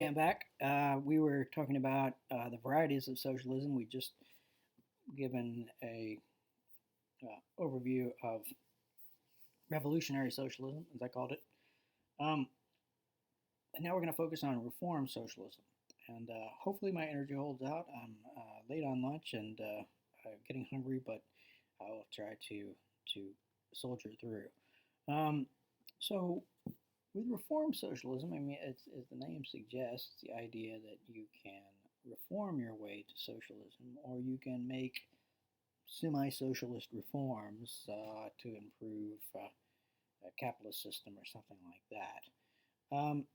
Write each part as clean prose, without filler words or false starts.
Yeah, I'm back. We were talking about the varieties of socialism. We just given a overview of revolutionary socialism, as I called it. Um, and now we're going to focus on reform socialism. And hopefully my energy holds out. I'm late on lunch and getting hungry, but I will try to soldier through. Um, so with reform socialism, I mean, as the name suggests, the idea that you can reform your way to socialism, or you can make semi-socialist reforms to improve a capitalist system or something like that. And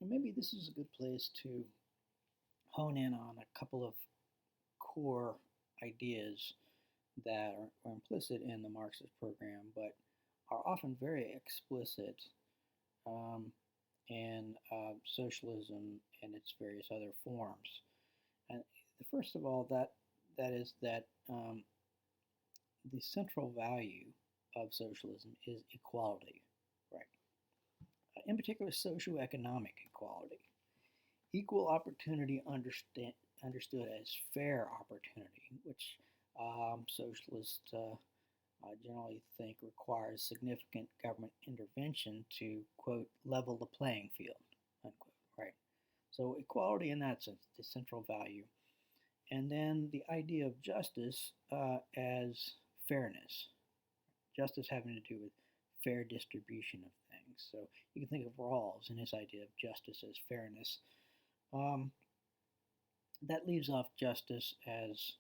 maybe this is a good place to hone in on a couple of core ideas that are implicit in the Marxist program, but are often very explicit um, in socialism and its various other forms. And first of all, that is that the central value of socialism is equality, right? In particular, socioeconomic equality. Equal opportunity understood as fair opportunity, which socialists generally think requires significant government intervention to, quote, level the playing field, unquote, right? So equality in that sense, the central value. And then the idea of justice as fairness, justice having to do with fair distribution of things. So you can think of Rawls and his idea of justice as fairness. Um, that leaves off justice as,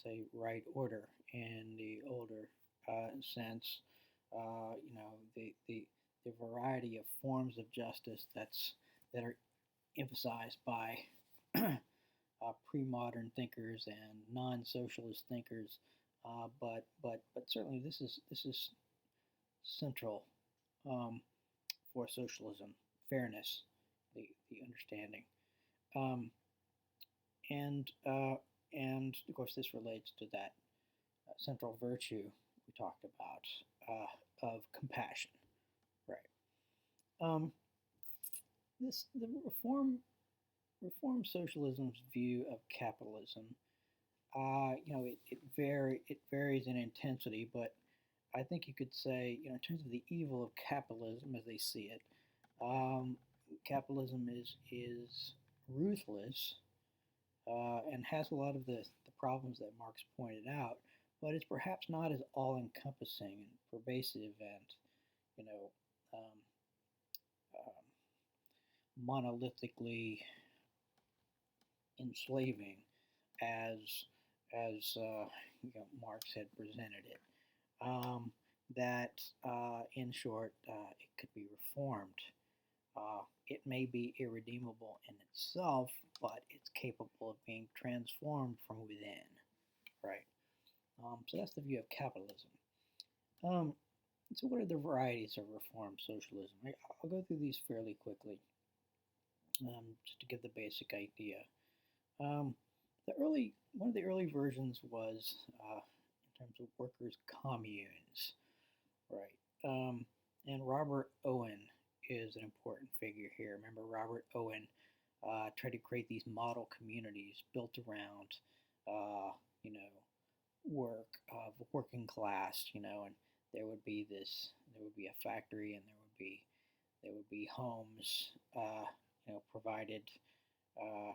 say, right order in the older sense. The variety of forms of justice that are emphasized by pre-modern thinkers and non-socialist thinkers, but certainly this is central um, for socialism, fairness, the understanding, um, and and of course this relates to that central virtue we talked about of compassion, right? Um, this the reform socialism's view of capitalism. It varies in intensity, but I think you could say, in terms of the evil of capitalism as they see it, um, capitalism is ruthless and has a lot of the problems that Marx pointed out, but it's perhaps not as all-encompassing and pervasive and, you know, um, um, monolithically enslaving as Marx had presented it. Um, that, in short, it could be reformed. It may be irredeemable in itself, but it's capable of being transformed from within, right? So that's the view of capitalism. Um, so what are the varieties of reform socialism? I'll go through these fairly quickly, just to give the basic idea. Um, the early one of the early versions was in terms of workers' communes, right? And Robert Owen is an important figure here. Remember, Robert Owen tried to create these model communities built around, uh, you know, work of working class, and there would be a factory, and there would be homes, provided uh,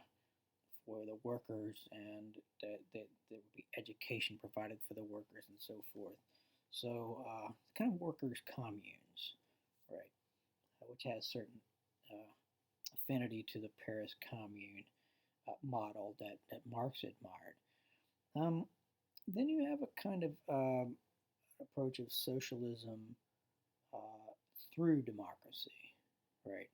for the workers, and that there would be education provided for the workers, and so forth. So, kind of workers' communes, right, which has certain uh, affinity to the Paris Commune model that Marx admired. Um, then you have a kind of approach of socialism uh, through democracy, right?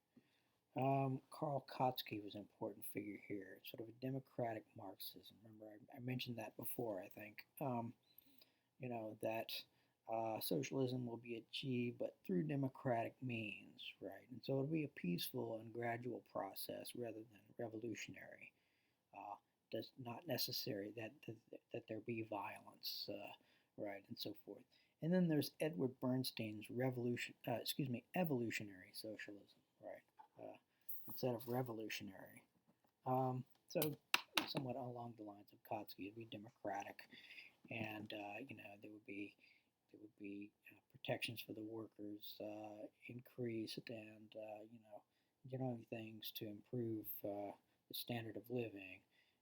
Karl Kautsky was an important figure here, sort of a democratic Marxism. Remember, I mentioned that before, I think. That socialism will be achieved, but through democratic means, right? And so it'll be a peaceful and gradual process rather than revolutionary. Does not necessary that there be violence, right, and so forth. And then there's Edward Bernstein's evolutionary socialism, right? instead of revolutionary. So somewhat along the lines of Kautsky, it'd be democratic, and there would be protections for the workers increased, and generally things to improve the standard of living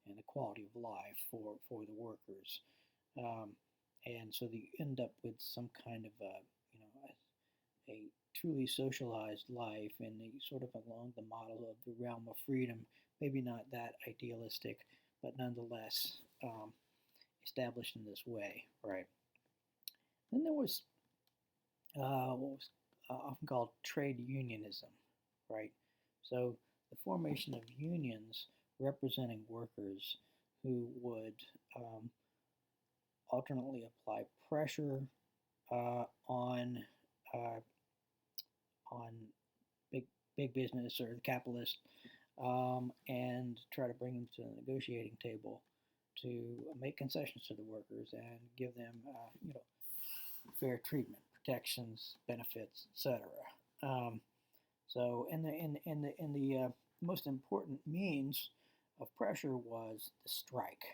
and the quality of life for the workers. Um, and so you end up with some kind of a truly socialized life in the sort of along the model of the realm of freedom, maybe not that idealistic, but nonetheless established in this way, right? Then there was what was often called trade unionism, right? So the formation of unions representing workers who would um, alternately apply pressure on uh, on big big business or the capitalist, and try to bring them to the negotiating table to make concessions to the workers and give them fair treatment, protections, benefits, etc. Um, so, in the most important means of pressure was the strike,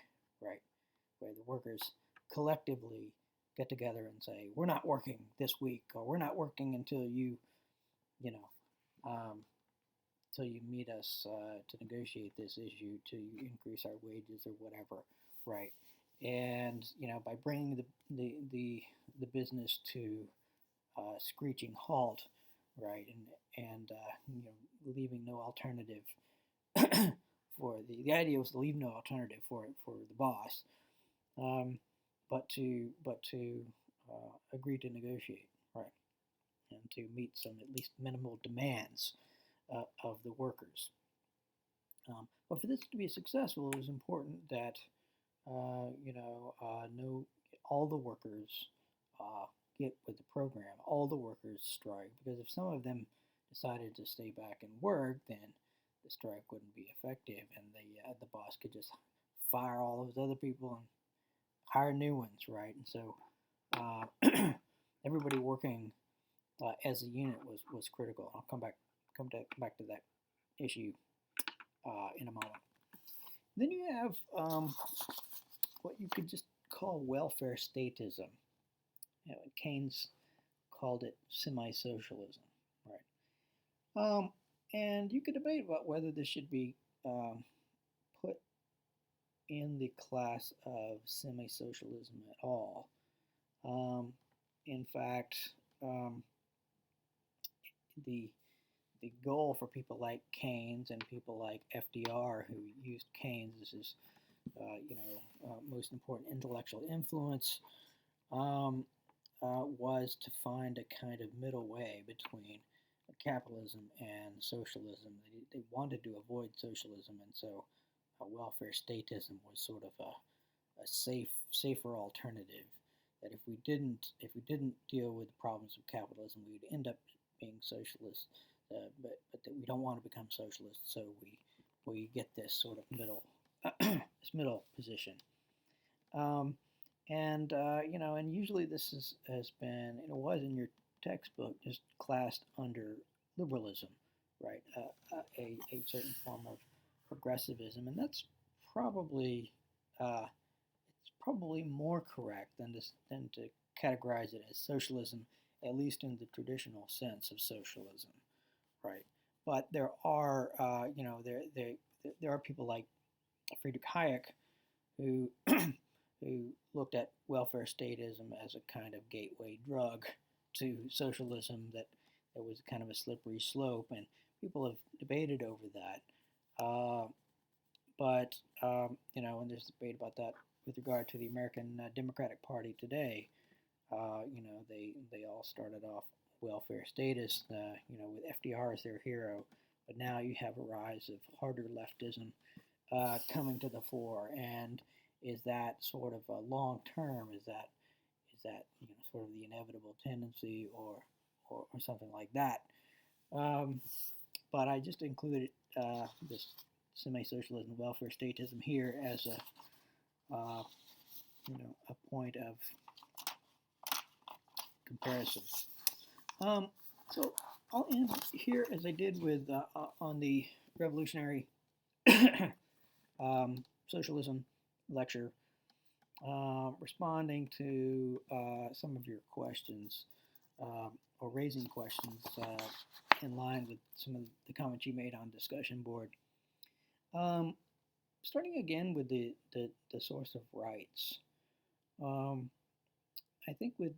right, where the workers collectively get together and say, "We're not working this week," or "We're not working until you know, um, till you meet us to negotiate this issue to increase our wages or whatever, right?" And by bringing the business to screeching halt, right, and leaving no alternative for the idea was to leave no alternative for the boss, um, but to agree to negotiate, right, and to meet some at least minimal demands of the workers. But for this to be successful, it was important that no all the workers uh, get with the program. All the workers strike, because if some of them decided to stay back and work, then the strike wouldn't be effective, and the boss could just fire all those other people and hire new ones, right? And so everybody working as a unit was critical. I'll come back to that issue in a moment. Then you have what you could just call welfare statism. Keynes called it semi-socialism, right? And you could debate about whether this should be put in the class of semi-socialism at all. In fact, um, the the goal for people like Keynes and people like FDR, who used Keynes as his most important intellectual influence, um, was to find a kind of middle way between capitalism and socialism. They wanted to avoid socialism, and so welfare statism was sort of a safer alternative. That if we didn't deal with the problems of capitalism, we would end up being socialist. But that we don't want to become socialist, so we get this sort of this middle position. Um, and usually this has been, it was in your textbook, just classed under liberalism, right? A certain form of progressivism, and that's probably uh, it's probably more correct than to categorize it as socialism, at least in the traditional sense of socialism, right? But there are there are people like Friedrich Hayek who who looked at welfare statism as a kind of gateway drug to socialism, that was kind of a slippery slope, and people have debated over that. And there's debate about that with regard to the American Democratic Party today. They all started off welfare status, with FDR as their hero, but now you have a rise of harder leftism coming to the fore. And is that sort of long term? Is that sort of the inevitable tendency, or something like that? Um, but I just included this semi-socialism, welfare statism here as a point of comparison. So I'll end here as I did with on the revolutionary socialism lecture, responding to some of your questions or raising questions in line with some of the comments you made on discussion board. Um, Starting again with the source of rights. Um, I think with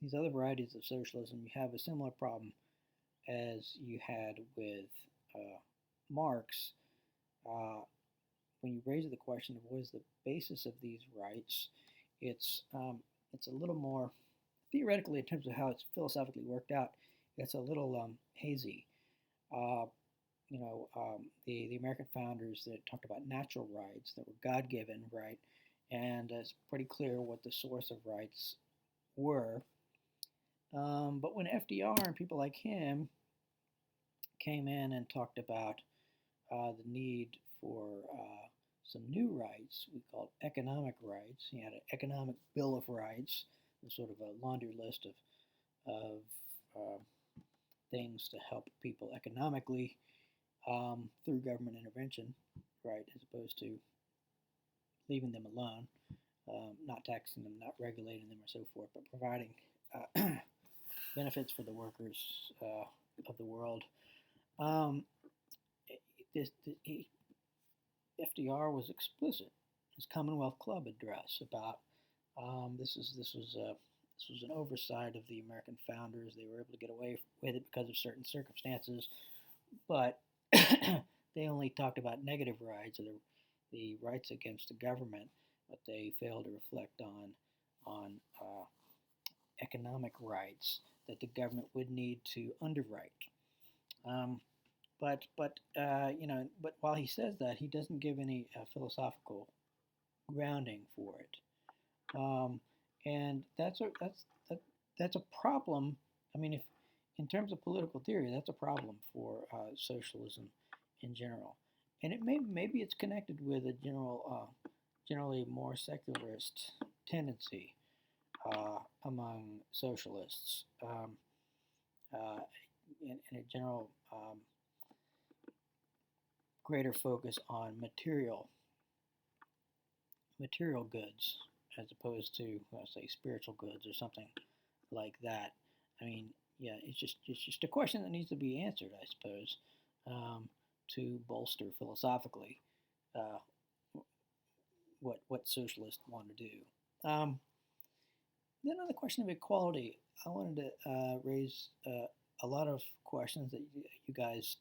these other varieties of socialism, you have a similar problem as you had with Marx. Uh, when you raise the question of what is the basis of these rights, it's it's a little more theoretically in terms of how it's philosophically worked out. It's a little hazy. Uh, the American founders that talked about natural rights that were God given, right? And it's pretty clear what the source of rights were. But when FDR and people like him came in and talked about the need for some new rights, we called economic rights. He had an economic bill of rights, sort of a laundry list of things to help people economically through government intervention, right, as opposed to leaving them alone, not taxing them, not regulating them, or so forth, but providing benefits for the workers of the world. Um, FDR was explicit. His Commonwealth Club address about this was an oversight of the American founders. They were able to get away with it because of certain circumstances, but they only talked about negative rights or the rights against the government, but they failed to reflect on economic rights that the government would need to underwrite. Um, but while he says that, he doesn't give any philosophical grounding for it, and that's a problem. I mean, if in terms of political theory, that's a problem for socialism in general, and maybe it's connected with a generally more secularist tendency among socialists, in a general greater focus on material goods as opposed to, say, spiritual goods or something like that. I mean, yeah, it's just a question that needs to be answered, I suppose, to bolster philosophically uh, what socialists want to do. Then on the question of equality, I wanted to raise a lot of questions that you guys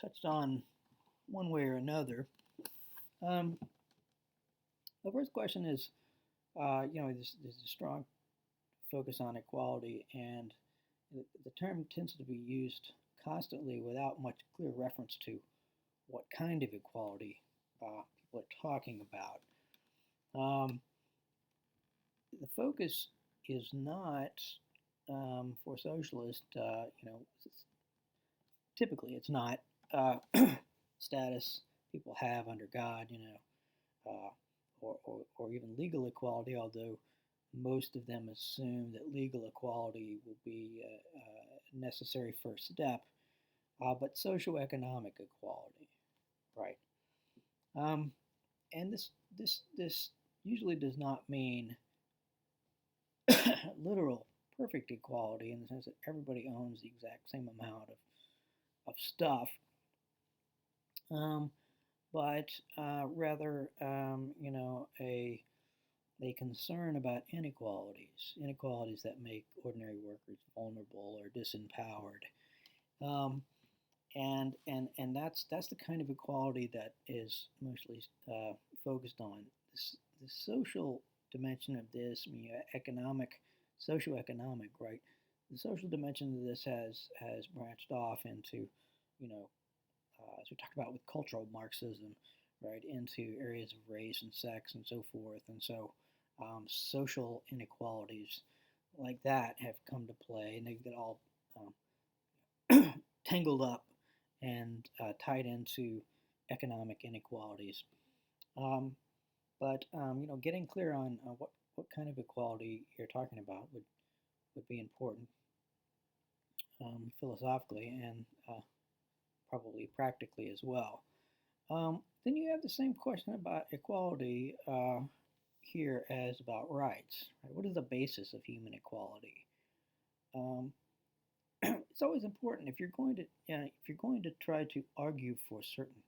touched on one way or another. Um, the first question is, there's a strong focus on equality, and the term tends to be used constantly without much clear reference to what kind of equality people are talking about. The focus is not for socialists, typically it's not status people have under God, or even legal equality, although most of them assume that legal equality will be a necessary first step, but socioeconomic equality, right? Um, and this usually does not mean literal perfect equality in the sense that everybody owns the exact same amount of stuff, um, but rather, a concern about inequalities that make ordinary workers vulnerable or disempowered. Um, and that's the kind of equality that is mostly focused on the social dimension of this. I mean, socioeconomic, right? The social dimension of this has branched off into, as we talked about with cultural Marxism, right, into areas of race and sex and so forth. And so social inequalities like that have come to play, and they get all tangled up and tied into economic inequalities. Um, but getting clear on what kind of equality you're talking about would be important philosophically and probably practically as well. Then you have the same question about equality here as about rights. Right? What is the basis of human equality? Um, it's always important if you're going to if you're going to try to argue for certain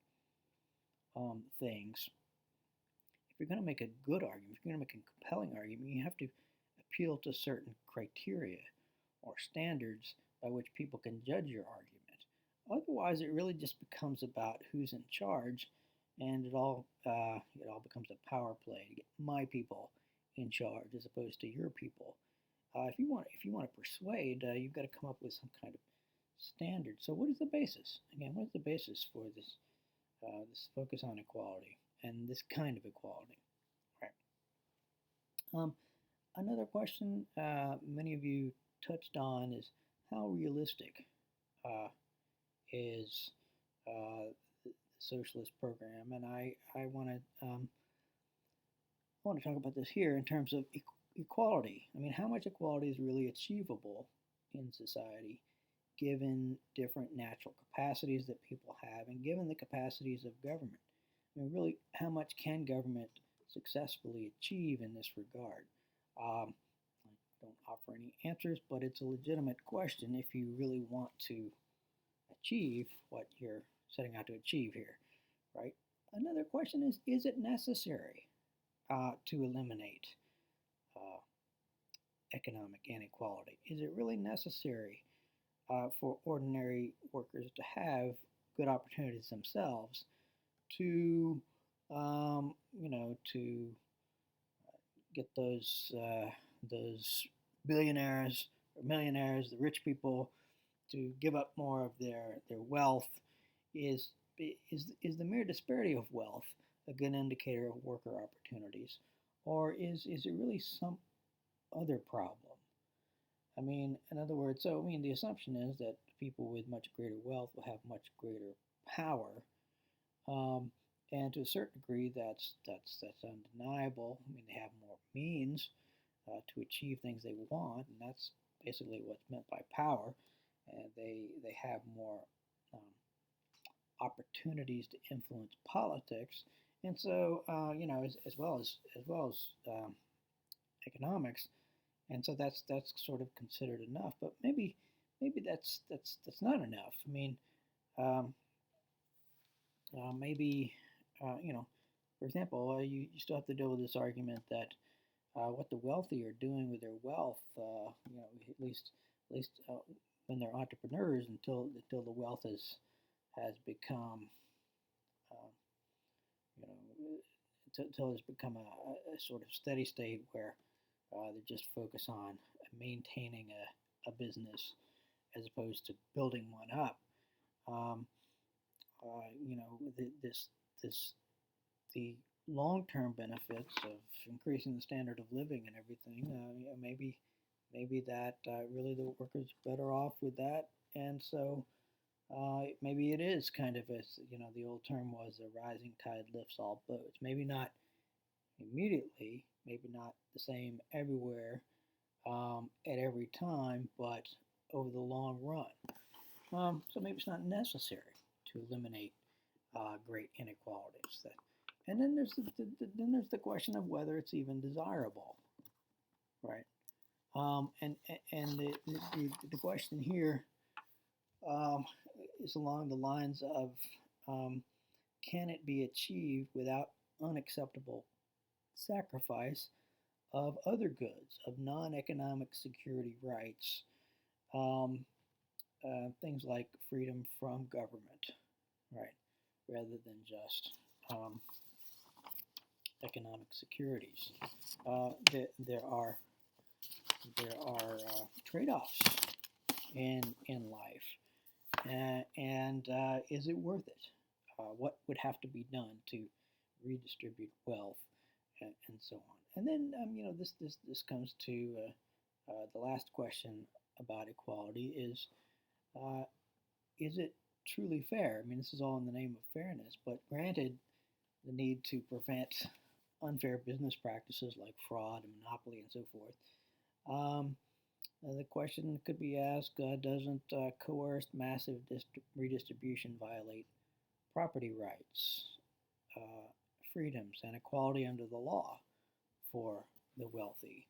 things. If you're going to make a good argument, if you're going to make a compelling argument, you have to appeal to certain criteria or standards by which people can judge your argument. Otherwise, it really just becomes about who's in charge, and it all becomes a power play to get my people in charge as opposed to your people. If you want to persuade, you've got to come up with some kind of standard. So, what is the basis? Again, what is the basis for this focus on equality and this kind of equality? Right. Um, Another question many of you touched on is how realistic is the socialist program, and I want to talk about this here in terms of equality. I mean, how much equality is really achievable in society, given different natural capacities that people have, and given the capacities of government? I mean, really, how much can government successfully achieve in this regard? I don't offer any answers, but it's a legitimate question if you really want to achieve what you're setting out to achieve here, right? Another question is it necessary to eliminate uh, economic inequality? Is it really necessary for ordinary workers to have good opportunities themselves to, to get those billionaires or millionaires, the rich people, to give up more of their wealth? Is is the mere disparity of wealth a good indicator of worker opportunities, or is it really some other problem? I mean, in other words, so I mean, the assumption is that people with much greater wealth will have much greater power, um, and to a certain degree, that's undeniable. I mean, they have more means to achieve things they want, and that's basically what's meant by power. And they have more um, opportunities to influence politics, and so as well as economics, and so that's sort of considered enough. But maybe that's not enough. I mean, um, maybe for example, you still have to deal with this argument that what the wealthy are doing with their wealth, at least when they're entrepreneurs, until the wealth has become, uh, you know, until it's become a sort of steady state where they're just focused on maintaining a business as opposed to building one up. Um, this this the long-term benefits of increasing the standard of living and everything. Maybe that really the workers are better off with that, and so maybe it is kind of as the old term was, a rising tide lifts all boats. Maybe not immediately, maybe not the same everywhere at every time, but over the long run. So maybe it's not necessary to eliminate great inequalities. And then there's the question of whether it's even desirable, right? And the question here is along the lines of can it be achieved without unacceptable sacrifice of other goods, of non-economic security rights, um, things like freedom from government, right, rather than just economic securities. There are trade-offs in life, and is it worth it? What would have to be done to redistribute wealth, and so on? And then this comes to the last question about equality uh, is it truly fair? I mean, this is all in the name of fairness, but granted the need to prevent unfair business practices like fraud and monopoly and so forth. Um, The question could be asked, doesn't coerced massive redistribution violate property rights, uh, freedoms, and equality under the law for the wealthy,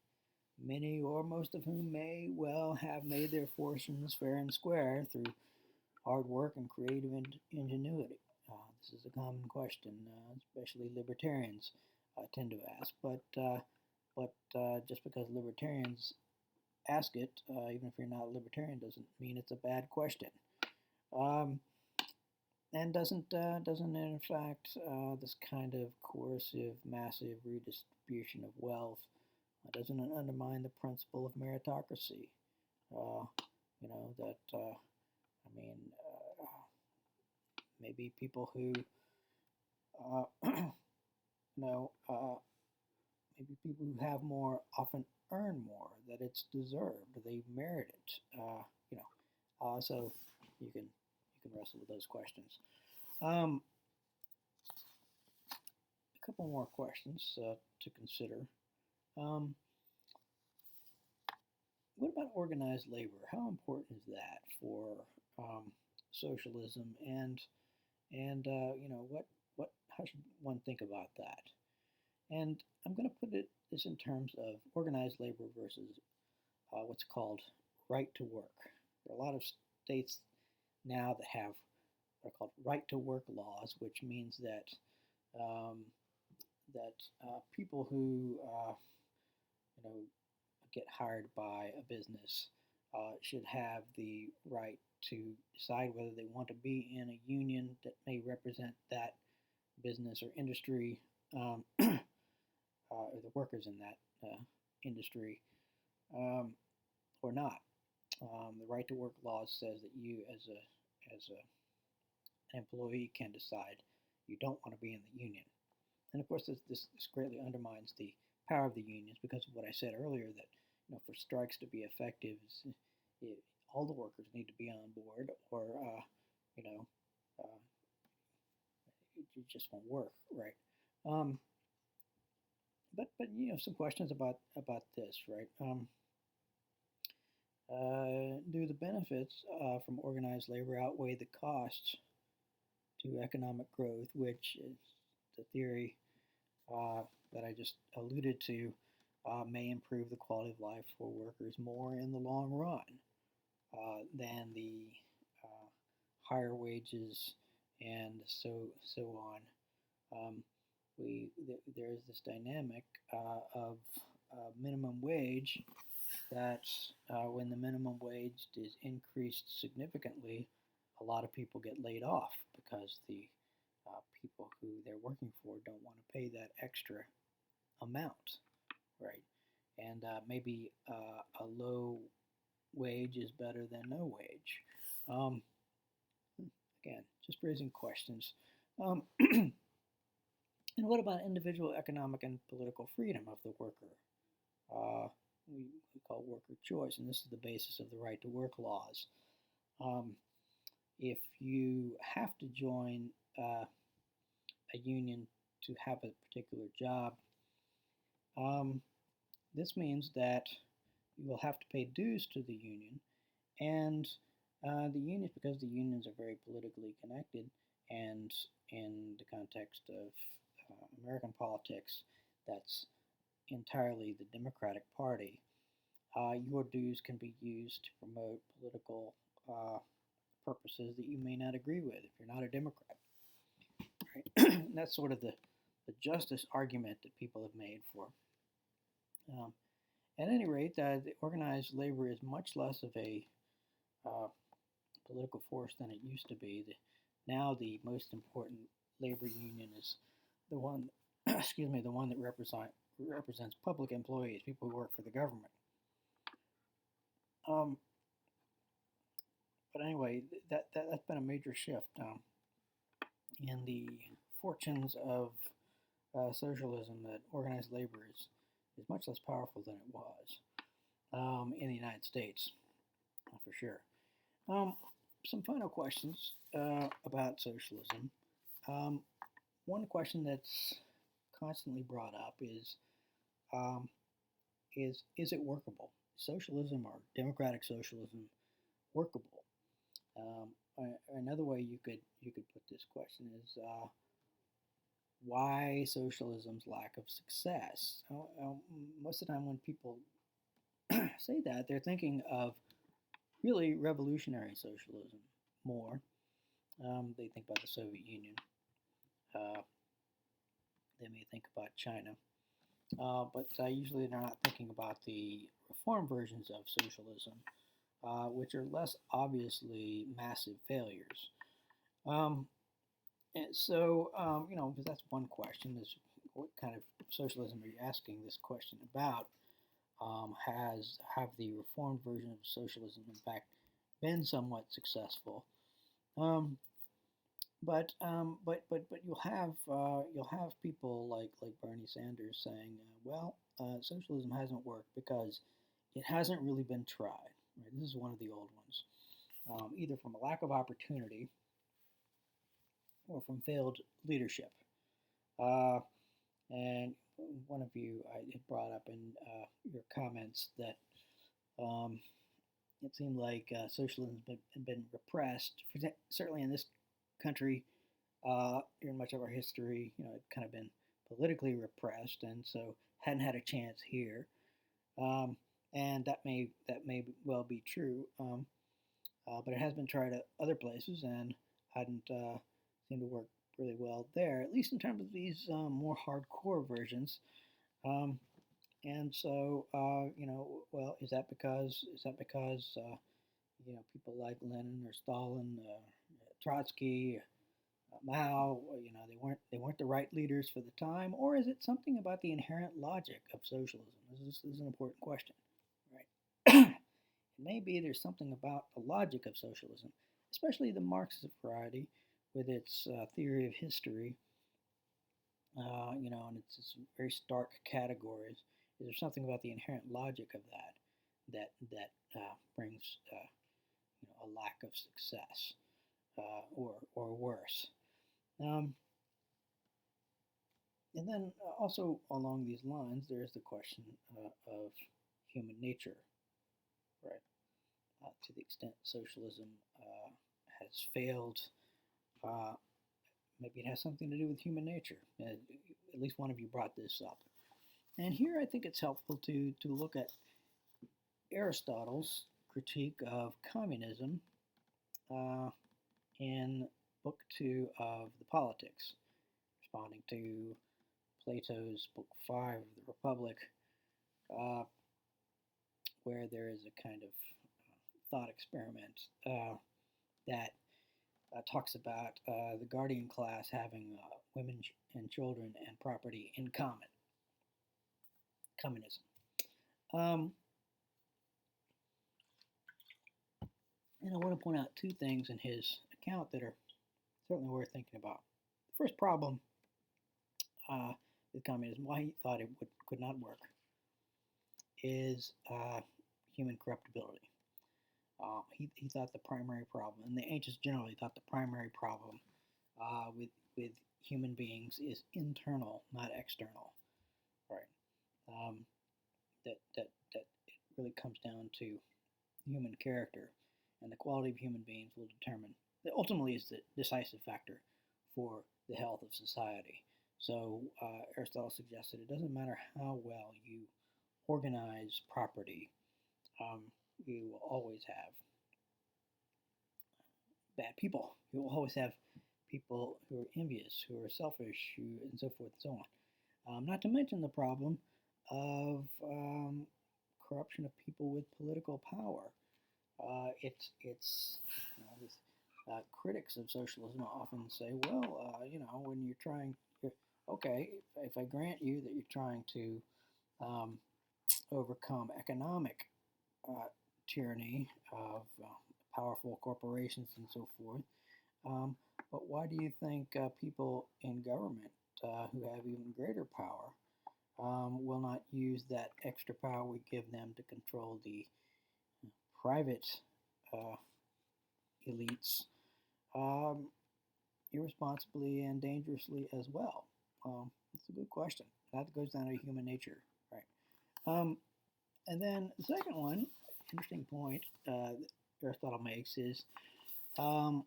many or most of whom may well have made their fortunes fair and square through hard work and creative ingenuity? This is a common question, especially libertarians tend to ask. But just because libertarians ask it, even if you're not a libertarian, doesn't mean it's a bad question. Um, and doesn't in fact this kind of coercive, massive redistribution of wealth doesn't it undermine the principle of meritocracy? You know that I mean maybe people who you know maybe people who have more often earn more, that it's deserved, they merit it. So you can wrestle with those questions. Um, a couple more questions to consider. Um, what about organized labor? How important is that for socialism? And how should one think about that? And I'm going to put this in terms of organized labor versus what's called right to work. There are a lot of states now that have what are called right to work laws, which means that um, people who you know get hired by a business should have the right to decide whether they want to be in a union that may represent that business or industry, or the workers in that industry, um, or not. The right to work law says that you, an employee, can decide you don't want to be in the union. And of course, this greatly undermines the power of the unions because of what I said earlier, that for strikes to be effective, it, all the workers need to be on board, or you know, uh, it just won't work, right? Um, but some questions about this, right? Do the benefits from organized labor outweigh the costs to economic growth, which is the theory uh, that I just alluded to, may improve the quality of life for workers more in the long run than the uh, higher wages and so on. Um, there is this dynamic of minimum wage that when the minimum wage is increased significantly, a lot of people get laid off because the people who they're working for don't want to pay that extra amount, right? And maybe a low wage is better than no wage. Um, Again, just raising questions. Um, and what about individual economic and political freedom of the worker? Uh, we call worker choice, and this is the basis of the right to work laws. Um, if you have to join a union to have a particular job, um, this means that you will have to pay dues to the union, and the unions, because the unions are very politically connected, and in the context of American politics, that's entirely the Democratic Party. Your dues can be used to promote political purposes that you may not agree with if you're not a Democrat. Right? And that's sort of the justice argument that people have made for. Um, at any rate, the organized labor is much less of a uh, political force than it used to be. Now the most important labor union is the one, excuse me, the one that represents public employees, people who work for the government. Um, but anyway, that's been a major shift in the fortunes of socialism. That organized labor is much less powerful than it was in the United States, for sure. Some final questions about socialism. Um, One question that's constantly brought up um, is it workable? socialism or democratic socialism workable? Another way you could put this question is why socialism's lack of success. Most of the time, when people say that, they're thinking of really revolutionary socialism more. They think about the Soviet Union. Uh, they may think about China, but usually they're not thinking about the reform versions of socialism, which are less obviously massive failures. Um, and so, because that's one question: is what kind of socialism are you asking this question about? Have the reformed version of socialism, in fact, been somewhat successful? Um, but you'll have people like Bernie Sanders saying, socialism hasn't worked because it hasn't really been tried. Right? This is one of the old ones, either from a lack of opportunity or from failed leadership. Uh, and one of you I had brought up in your comments that um, it seemed like socialism had been repressed, certainly in this country. During much of our history, it kind of been politically repressed, and so hadn't had a chance here. Um, and that may well be true, but it has been tried at other places and hadn't seemed to work really well there, at least in terms of these more hardcore versions. Um, and so, is that because people like Lenin or Stalin, Trotsky, Mao, they weren't the right leaders for the time, or is it something about the inherent logic of socialism? This is an important question, right? Maybe there's something about the logic of socialism, especially the Marxist variety, with its theory of history, and its very stark categories. Is there something about the inherent logic of that brings a lack of success, or worse? Um, and then also along these lines, there's the question of human nature, right? To the extent socialism has failed, uh, maybe it has something to do with human nature. At least one of you brought this up. And here I think it's helpful to look at Aristotle's critique of communism uh, in Book 2 of the Politics, responding to Plato's Book 5 of the Republic, uh, where there is a kind of thought experiment that talks about the guardian class having women and children and property in common, communism. Um, and I want to point out two things in his account that are certainly worth thinking about. The first problem uh, with communism, why he thought it could not work, is human corruptibility. He thought the primary problem, and the ancients generally thought the primary problem with human beings is internal, not external, right? Um, that it really comes down to human character, and the quality of human beings will determine, that ultimately is the decisive factor for the health of society. So Aristotle suggested it doesn't matter how well you organize property, um, you will always have bad people. You will always have people who are envious, who are selfish, and so forth and so on. Not to mention the problem of corruption of people with political power. It's these, critics of socialism often say, well, when okay, if I grant you that you're trying to um, overcome economic uh, tyranny of powerful corporations and so forth, but why do you think people in government who have even greater power will not use that extra power we give them to control the private uh, elites um, irresponsibly and dangerously as well? It's a good question. That goes down to human nature, right? Um, And then the second one, interesting point that Aristotle makes is what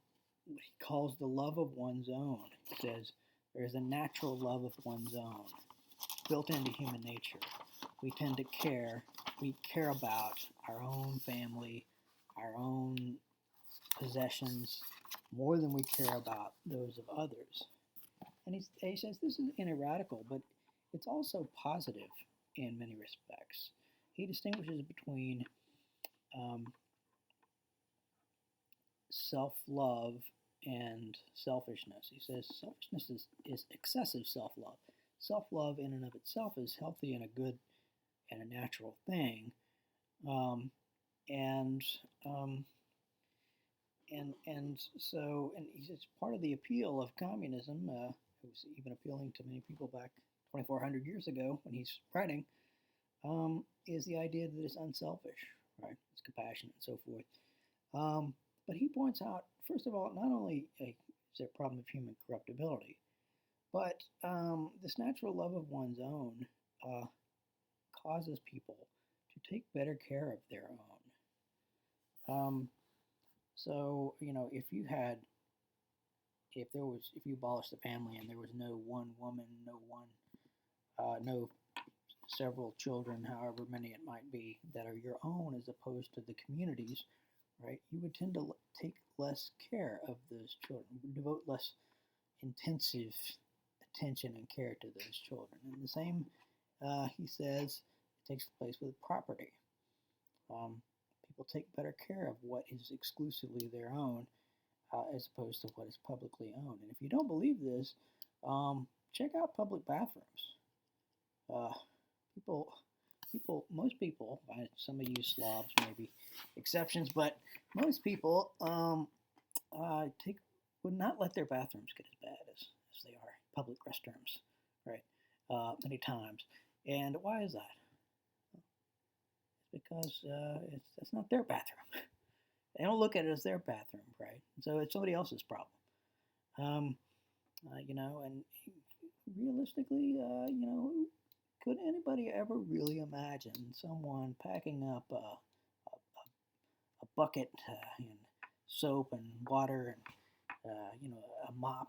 he calls the love of one's own. He says there is a natural love of one's own built into human nature. We tend to care. We care about our own family, our own possessions, more than we care about those of others. And he says this is ineradicable, but it's also positive in many respects. He distinguishes between um, self-love and selfishness. He says selfishness is excessive self-love. Self-love in and of itself is healthy and a good and a natural thing, um, and um, and he says part of the appeal of communism. It was even appealing to many people back 2,400 years ago when he's writing. Is the idea that it's unselfish, right? It's compassionate and so forth. But he points out, first of all, not only is there a problem of human corruptibility, but this natural love of one's own causes people to take better care of their own. So, if you had, if you abolished the family and there was no one woman, no several children, however many it might be, that are your own as opposed to the community's, right, you would tend to take less care of those children, devote less intensive attention and care to those children. And the same, he says, takes place with property. People take better care of what is exclusively their own as opposed to what is publicly owned. And if you don't believe this, check out public bathrooms. Uh, people, most people, some of you slobs may be exceptions, but most people would not let their bathrooms get as bad as they are public restrooms, right? Many times. And why is that? It's because that's not their bathroom. They don't look at it as their bathroom, right? So it's somebody else's problem. And realistically, could anybody ever really imagine someone packing up a bucket and soap and water and a mop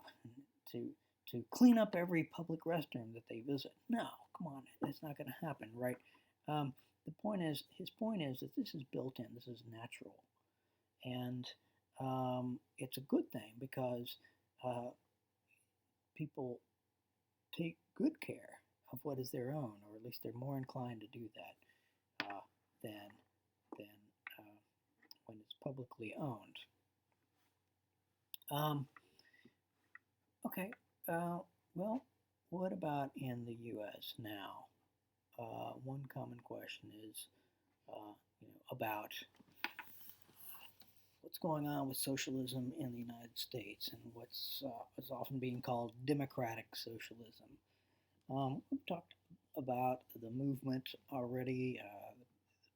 to clean up every public restroom that they visit? No, come on, that's not going to happen, right? His point is that this is built in, this is natural, and it's a good thing because people take good care of what is their own, or at least they're more inclined to do that than when it's publicly owned. Okay, well, what about in the U.S. now? One common question is, about what's going on with socialism in the United States and what's often being called democratic socialism. We've talked about the movement already.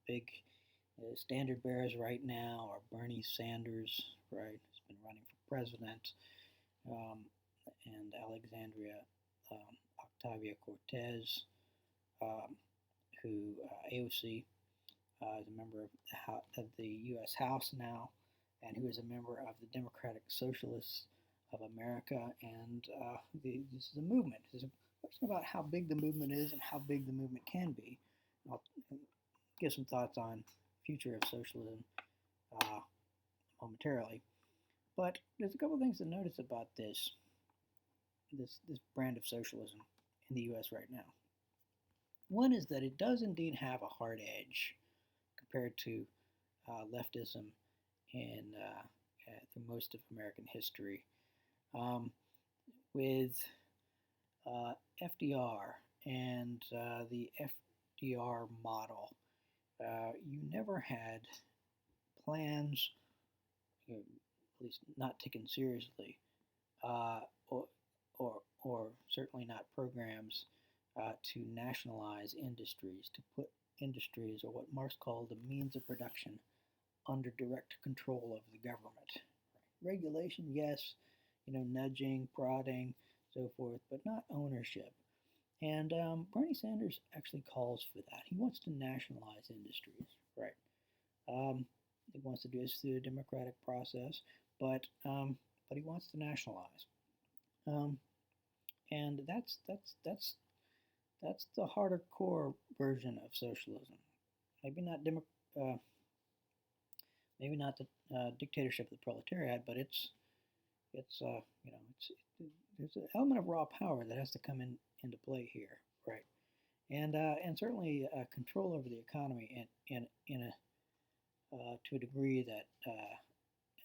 The big standard bearers right now are Bernie Sanders, right? He's been running for president, and Alexandria Ocasio-Cortez, who AOC is a member of the U.S. House now, and who is a member of the Democratic Socialists of America. And this is a movement. This is a question about how big the movement is and how big the movement can be. I'll give some thoughts on future of socialism momentarily. But there's a couple of things to notice about this brand of socialism in the U.S. right now. One is that it does indeed have a hard edge compared to leftism through most of American history. With FDR and the FDR model, you never had plans, at least not taken seriously, or certainly not programs to nationalize industries, to put industries, or what Marx called the means of production, under direct control of the government. Regulation, yes, nudging, prodding, so forth, but not ownership. And Bernie Sanders actually calls for that. He wants to nationalize industries, right? He wants to do this through the democratic process, but he wants to nationalize. Um, and that's the harder core version of socialism. Maybe not uh, maybe not the dictatorship of the proletariat, but it's there's an element of raw power that has to come into play here, right? And certainly control over the economy in a to a degree that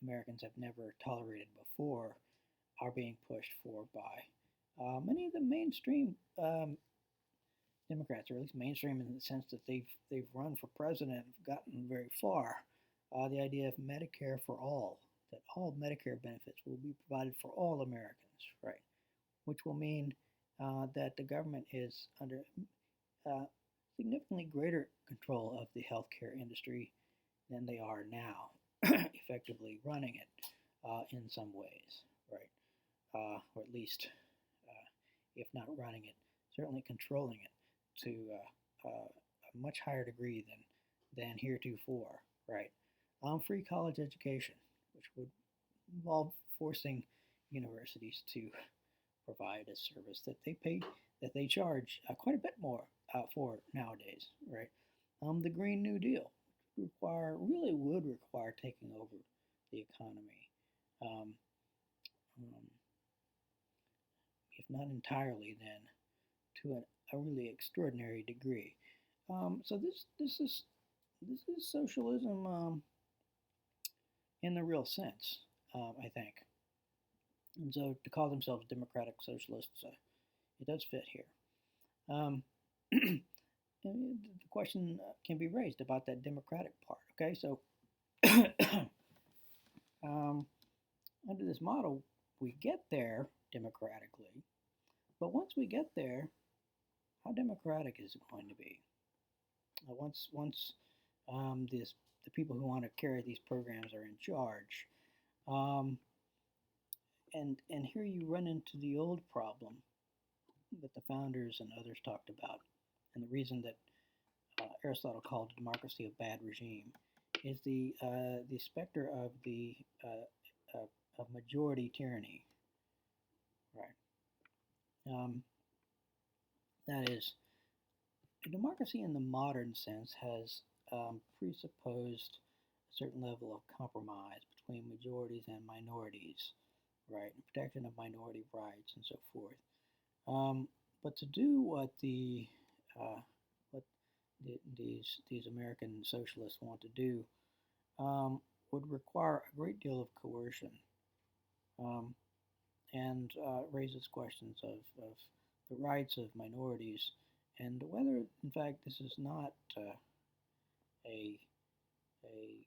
Americans have never tolerated before are being pushed for by many of the mainstream Democrats, or at least mainstream in the sense that they've run for president and gotten very far. The idea of Medicare for all, that all Medicare benefits will be provided for all Americans, right? Which will mean that the government is under uh, significantly greater control of the healthcare industry than they are now, effectively running it in some ways, right? Or at least, if not running it, certainly controlling it to a much higher degree than heretofore, right? Free college education, which would involve forcing universities to provide a service that they charge quite a bit more for nowadays, right? The Green New Deal really would require taking over the economy, um, um, if not entirely, then to a really extraordinary degree. So this is socialism in the real sense, I think. And so to call themselves democratic socialists, it does fit here. Um, the question can be raised about that democratic part. Okay, so um, under this model, we get there democratically, but once we get there, how democratic is it going to be? Once the people who want to carry these programs are in charge, um, and here you run into the old problem that the founders and others talked about, and the reason that Aristotle called democracy a bad regime is the specter of the of majority tyranny, right? Um, that is, a democracy in the modern sense has presupposed a certain level of compromise between majorities and minorities, right? And protection of minority rights and so forth. But to do what what these American socialists want to do would require a great deal of coercion, um, and raises questions of the rights of minorities and whether, in fact, this is not a a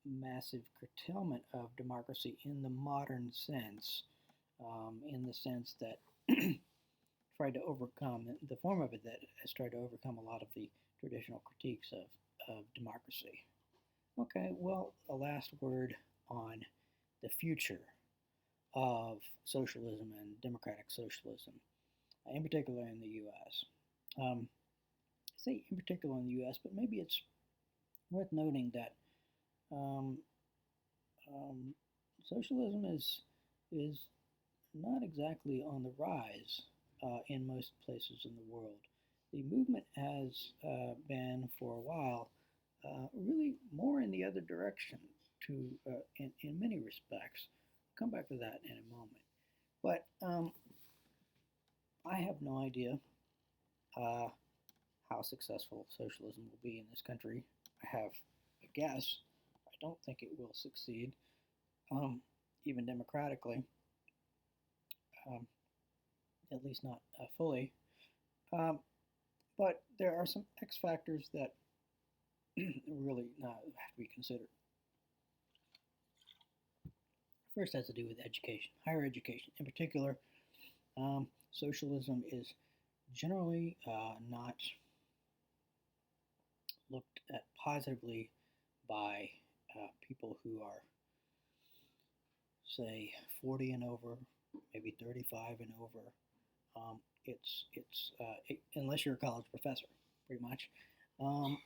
massive curtailment of democracy in the modern sense, in the sense that tried to overcome the form of it that has tried to overcome a lot of the traditional critiques of democracy. Okay, well, a last word on the future of socialism and democratic socialism, in particular in the U.S. I say in particular in the U.S., but maybe it's worth noting that um, socialism is not exactly on the rise in most places in the world. The movement has been for a while really more in the other direction in many respects. I'll come back to that in a moment. But I have no idea uh, how successful socialism will be in this country. I have a guess. I don't think it will succeed, um, even democratically, um, at least not fully. Um, but there are some X factors that really have to be considered. First has to do with education, higher education. In particular, socialism is generally not looked at positively by people who are, say, 40 and over, maybe 35 and over. unless you're a college professor, pretty much, um,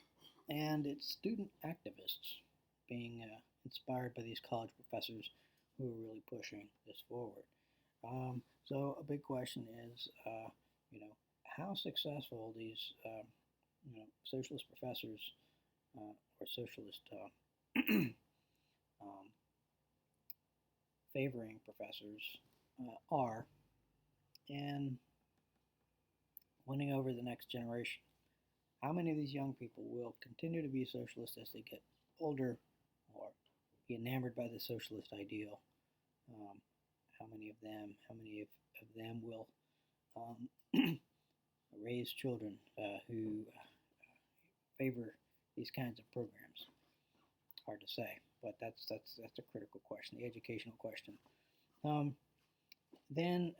and it's student activists being inspired by these college professors who are really pushing this forward. So a big question is, you know, how successful these, socialist professors or socialist um, favoring professors are in winning over the next generation. How many of these young people will continue to be socialists as they get older or be enamored by the socialist ideal? Um, how many of them will raise children who favor these kinds of programs? Hard to say, but that's a critical question, the educational question. Um, then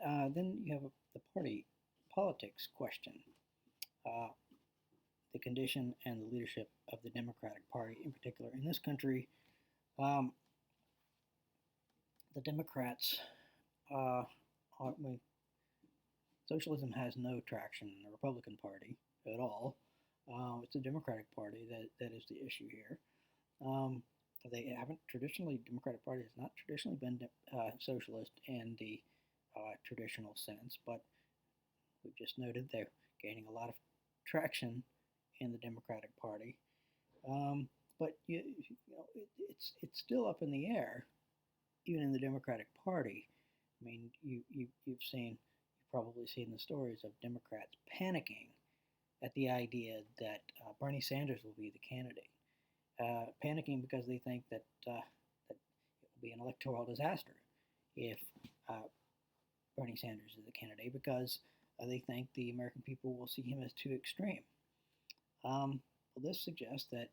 you have the party politics question. Uh, the condition and the leadership of the Democratic Party, in particular in this country. Um, the Democrats, I mean, socialism has no traction in the Republican Party at all. It's the Democratic Party that is the issue here. Um, they haven't traditionally, Democratic Party has not traditionally been socialist in the traditional sense, but we've just noted they're gaining a lot of traction in the Democratic Party. But it's still up in the air, even in the Democratic Party. I mean, you've probably seen the stories of Democrats panicking at the idea that Bernie Sanders will be the candidate, panicking because they think that it will be an electoral disaster if uh, Bernie Sanders is the candidate, because they think the American people will see him as too extreme. Well, this suggests that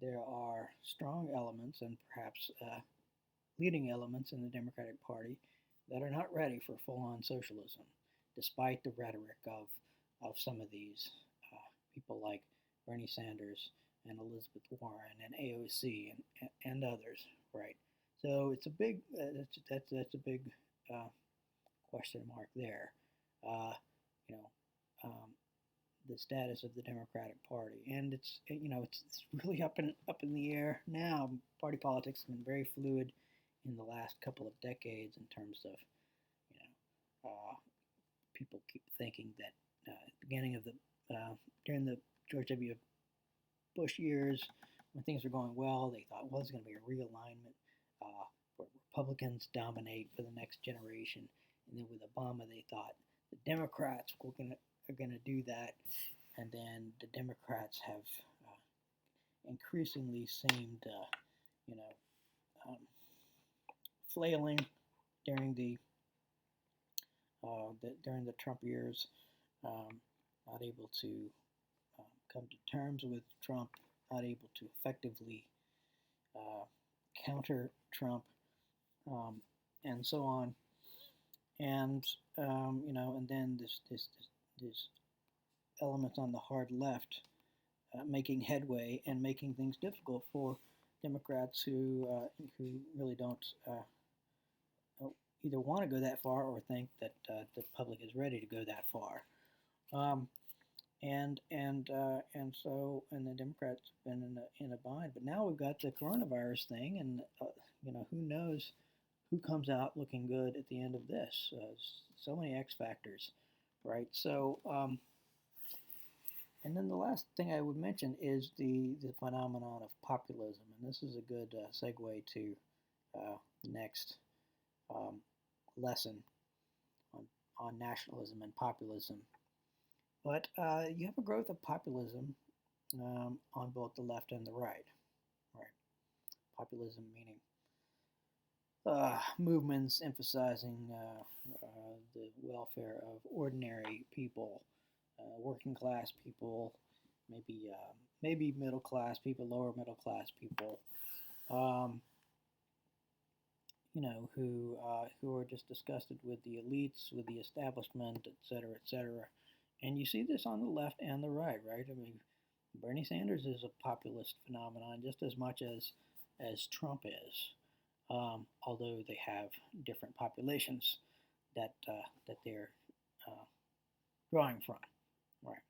there are strong elements and perhaps leading elements in the Democratic Party that are not ready for full-on socialism, despite the rhetoric of some of these people like Bernie Sanders and Elizabeth Warren and AOC and others, right? So it's a big that's a big uh, question mark there. Uh, you know, um, the status of the Democratic Party, and it's really up in the air now. Party politics has been very fluid in the last couple of decades in terms of people keep thinking that at the beginning of the during the George W. Bush years, when things were going well, they thought, well, there's going to be a realignment where Republicans dominate for the next generation, and then with Obama, they thought the Democrats are going to do that, and then the Democrats have increasingly seemed, you know, um, flailing during during the Trump years, um, not able to come to terms with Trump, not able to effectively uh, counter Trump, um, and so on. And and then this elements on the hard left making headway and making things difficult for Democrats who really don't either want to go that far or think that the public is ready to go that far. Um, and the Democrats have been in a bind. But now we've got the coronavirus thing, and who knows who comes out looking good at the end of this? So many X factors, right? So and then the last thing I would mention is the phenomenon of populism, and this is a good segue to the next um, lesson on nationalism and populism. But you have a growth of populism on both the left and the right. Right, populism meaning movements emphasizing the welfare of ordinary people, working class people, maybe middle class people, lower middle class people, um, who are just disgusted with the elites, with the establishment, et cetera, et cetera. And you see this on the left and the right, right? I mean, Bernie Sanders is a populist phenomenon just as much as Trump is, although they have different populations that they're growing from, right?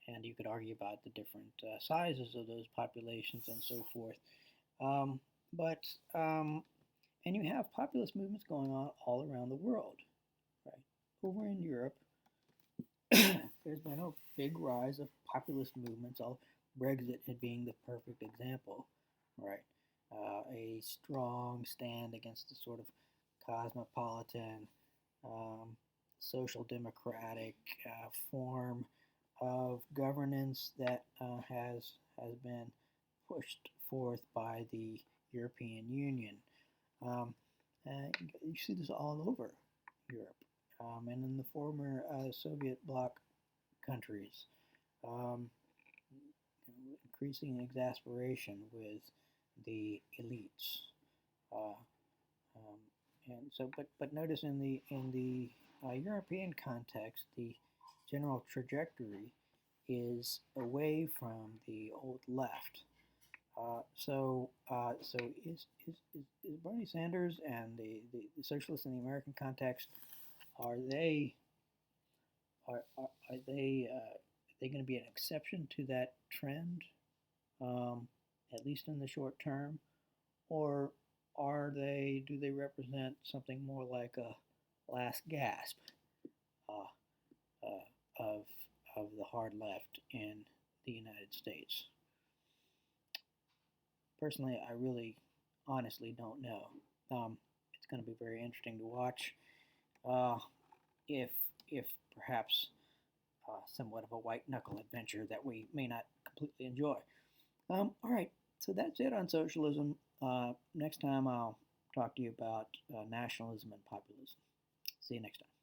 And you could argue about the different sizes of those populations and so forth. Um, but and you have populist movements going on all around the world, right? Over in Europe, there's been a big rise of populist movements. All Brexit being the perfect example, right? A strong stand against the sort of cosmopolitan, um, social democratic form of governance that has been pushed forth by the European Union. Um, you see this all over Europe, and in the former Soviet bloc countries. Um, Increasing exasperation with the elites. Uh, um, and so, but notice in the European context, the general trajectory is away from the old left. So is Bernie Sanders and the socialists in the American context, are they are they going to be an exception to that trend, um, at least in the short term, or do they represent something more like a last gasp uh, of the hard left in the United States? Personally, I really honestly don't know. It's going to be very interesting to watch, uh, if perhaps somewhat of a white knuckle adventure that we may not completely enjoy. All right, so that's it on socialism. Next time I'll talk to you about nationalism and populism. See you next time.